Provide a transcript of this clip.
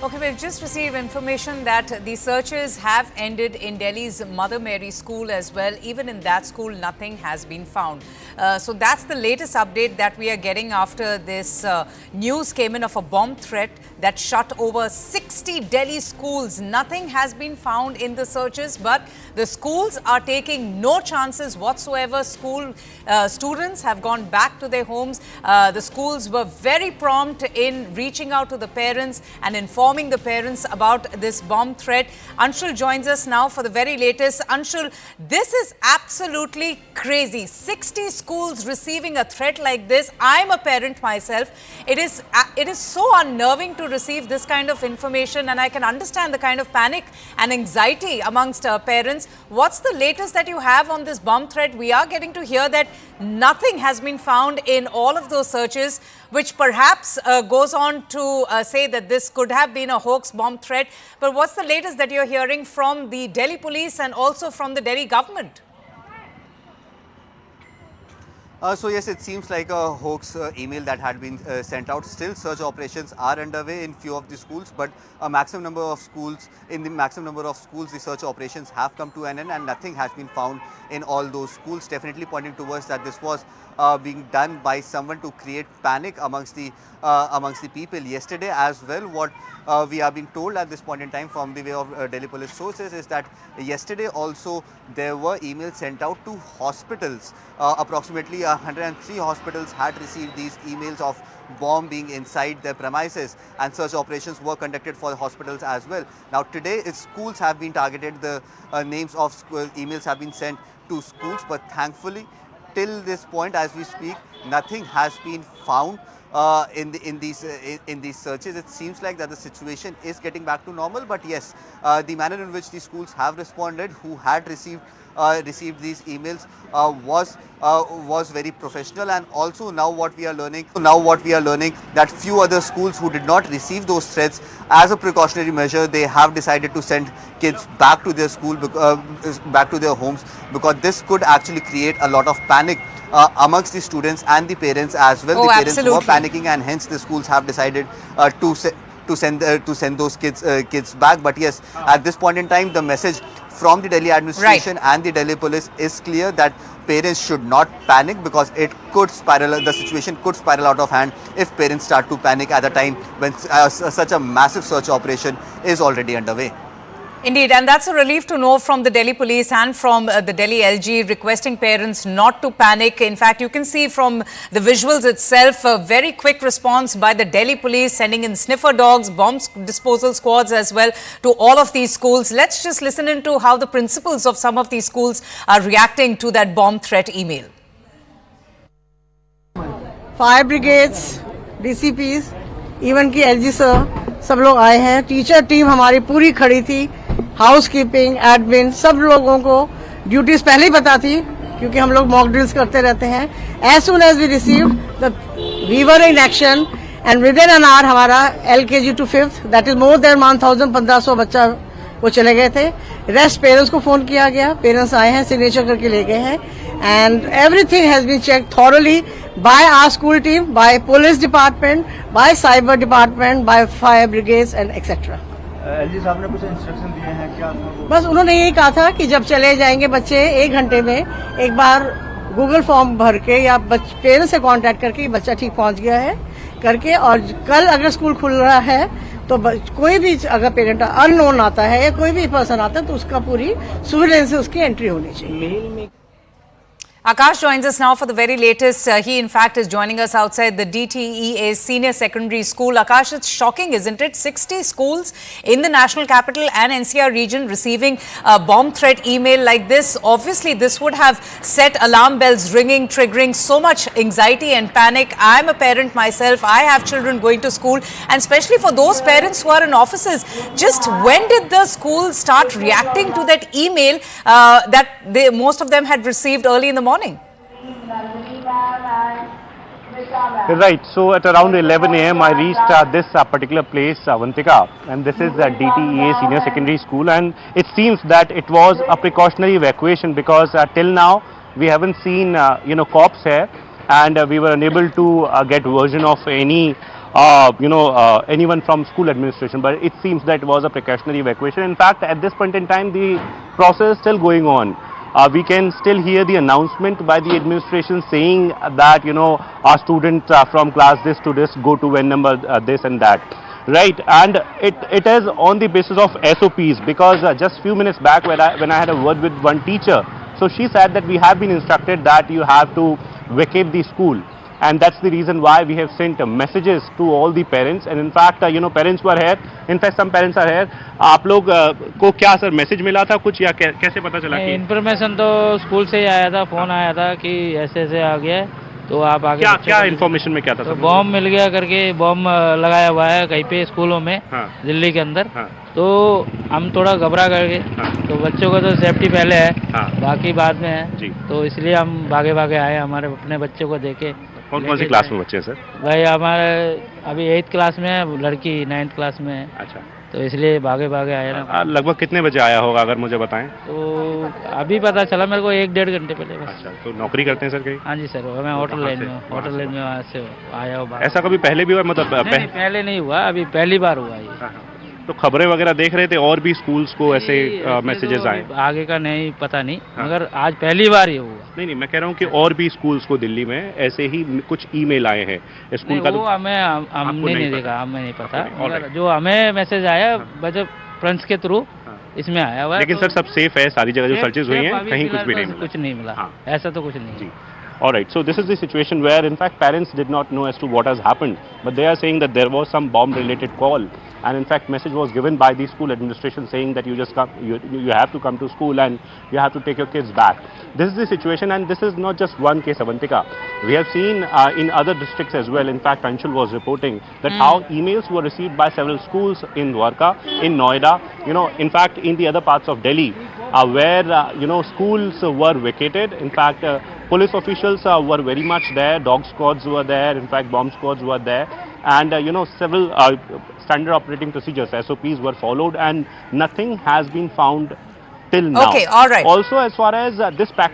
Okay, we've just received information that the searches have ended in Delhi's Mother Mary School as well. Even in that school, nothing has been found. So that's the latest update that we are getting after this news came in of a bomb threat that shut over 60 Delhi schools. Nothing has been found in the searches, but the schools are taking no chances whatsoever. Students have gone back to their homes. The schools were very prompt in reaching out to the parents and informing the parents about this bomb threat. Anshul joins us now for the very latest. Anshul, this is absolutely crazy. 60 schools receiving a threat like this. I'm a parent myself. It is so unnerving to receive this kind of information, and I can understand the kind of panic and anxiety amongst parents. What's the latest that you have on this bomb threat? We are getting to hear that nothing has been found in all of those searches, which perhaps goes on to say that this could have been a hoax bomb threat. But what's the latest that you're hearing from the Delhi police and also from the Delhi government? So yes, it seems like a hoax email that had been sent out. Still, search operations are underway in few of the schools, but a maximum number of schools, the search operations have come to an end, and nothing has been found in all those schools. Definitely pointing towards that this was being done by someone to create panic amongst the people. Yesterday as well, what we are being told at this point in time from the way of Delhi police sources is that yesterday also there were emails sent out to hospitals. Approximately 103 hospitals had received these emails of bomb being inside their premises, and search operations were conducted for the hospitals as well. Now today, schools have been targeted. The names of emails have been sent to schools, but thankfully, till this point, as we speak, nothing has been found in these searches. It seems like that the situation is getting back to normal. But yes, the manner in which the schools have responded, who had received these emails, was very professional. And also now what we are learning that few other schools who did not receive those threats, as a precautionary measure, they have decided to send kids back to their school, back to their homes, because this could actually create a lot of panic amongst the students and the parents as well. Oh, the parents absolutely. were panicking, and hence the schools have decided to send those kids back. But yes, at this point in time, the message from the Delhi administration and the Delhi police is clear that parents should not panic, because the situation could spiral out of hand if parents start to panic at a time when such a massive search operation is already underway. Indeed, and that's a relief to know from the Delhi police and from the Delhi LG, requesting parents not to panic. In fact, you can see from the visuals itself a very quick response by the Delhi police, sending in sniffer dogs, bomb disposal squads as well to all of these schools. Let's just listen into how the principals of some of these schools are reacting to that bomb threat email. Fire brigades, डीसीपीज, even की LG sir, सब लोग आए हैं. Teacher team हमारी पूरी खड़ी थी. House keeping, admin, सब लोगों को ड्यूटीज पहले ही पता थी, क्योंकि हम लोग मॉक ड्रिल्स करते रहते हैं. As soon as we received we were in action, and within an hour हमारा LKG to 5th, that is more than 1500 बच्चा वो चले गए थे. रेस्ट पेरेंट्स को फोन किया गया. पेरेंट्स आए हैं, सिग्नेचर करके ले गए हैं, and everything has been check thoroughly by our school team, by police department, by cyber department, by fire brigades and etc. LG साहब ने कुछ इंस्ट्रक्शन दिए हैं क्या? बस उन्होंने यही कहा था कि जब चले जाएंगे बच्चे 1 घंटे में एक बार गूगल फॉर्म भर के या पेरेंट्स से कांटेक्ट करके बच्चा ठीक पहुंच गया है करके, और कल अगर स्कूल खुल रहा है तो कोई भी अगर पेरेंट अननोन आता है या कोई भी पर्सन आता है तो उसका पूरी सर्विलेंस से उसकी एंट्री होनी चाहिए. Akash joins us now for the very latest. He, in fact, is joining us outside the DTEA Senior Secondary School. Akash, it's shocking, isn't it? 60 schools in the national capital and NCR region receiving a bomb threat email like this. Obviously, this would have set alarm bells ringing, triggering so much anxiety and panic. I'm a parent myself. I have children going to school, and especially for those parents who are in offices. Just when did the school start reacting to that email that most of them had received early in the morning? Right. So at around 11 a.m. I reached this particular place, Avantika, and this is the DTEA Senior Secondary School, and it seems that it was a precautionary evacuation, because till now we haven't seen cops here, and we were unable to get version of any anyone from school administration, but it seems that it was a precautionary evacuation. In fact, at this point in time, the process is still going on. We can still hear the announcement by the administration saying that, our students from class this to this go to when number this and that. Right, and it is on the basis of SOPs, because just few minutes back when I had a word with one teacher, so she said that we have been instructed that you have to vacate the school, and that's the reason why we have sent messages to all the parents, and in fact parents were here, in fact some parents are here. आप लोग को क्या sir message मिला था कुछ, या कैसे पता चला कि इन्फॉर्मेशन तो स्कूल से ही आया था, फोन आया था कि ऐसे ऐसे आ गया है, तो आप आगे क्या इन्फॉर्मेशन में क्या था? तो बॉम्ब मिल गया करके, बॉम्ब लगाया हुआ है कहीं पे स्कूलों में, हाँ। दिल्ली के अंदर। हाँ। तो हम थोड़ा घबरा करके, हाँ। तो बच्चों को तो सेफ्टी पहले है, हाँ। बाकी बाद में है जी। तो इसलिए हम भागे भागे आए, हमारे अपने बच्चों को देखे। कौन सी क्लास में बच्चे हैं सर? भाई हमारे अभी 8th क्लास में है, लड़की 9th क्लास में है, अच्छा, तो इसलिए भागे भागे आए ना। लगभग कितने बजे आया होगा अगर मुझे बताएं? तो अभी पता चला मेरे को 1-1.5 घंटे पहले बस। अच्छा, तो नौकरी करते हैं सर कहीं? हाँ जी सर, मैं होटल लाइन में, होटल लाइन में वहाँ से आया हूँ। ऐसा कभी पहले भी हुआ, मतलब नहीं, पहले नहीं हुआ, अभी पहली बार हुआ ये। हाँ, हाँ। तो खबरें वगैरह देख रहे थे और भी स्कूल्स को ऐसे मैसेजेस तो आए? आगे का नहीं पता नहीं, हाँ। मगर आज पहली बार ये हुआ। नहीं, मैं कह रहा हूँ कि और भी स्कूल्स को दिल्ली में ऐसे ही कुछ ईमेल आए हैं स्कूल का। वो हमें हमने नहीं देखा, हमें नहीं पता, मगर जो हमें मैसेज आया बजट फ्रेंड्स के थ्रू इसमें आया हुआ है। लेकिन सर सब सेफ है, सारी जगह जो सर्चेज हुई हैं कहीं कुछ भी नहीं मिला? कुछ नहीं मिला, हाँ। ऐसा तो कुछ नहीं। जी. All right, so this is the situation where in fact parents did not know as to what has happened, but they are saying that there was some bomb related call, and in fact message was given by the school administration saying that you just come, you have to come to school and you have to take your kids back. This is the situation, and this is not just one case, Avantika. We have seen in other districts as well. In fact, Anshul was reporting that how emails were received by several schools in Dwarka, in Noida, in fact in the other parts of Delhi, where schools were vacated. In fact, police officials were very much there, dog squads were there, in fact bomb squads were there, and several standard operating procedures, SOPs were followed, and nothing has been found till now. Okay, all right. Also, as far as this practice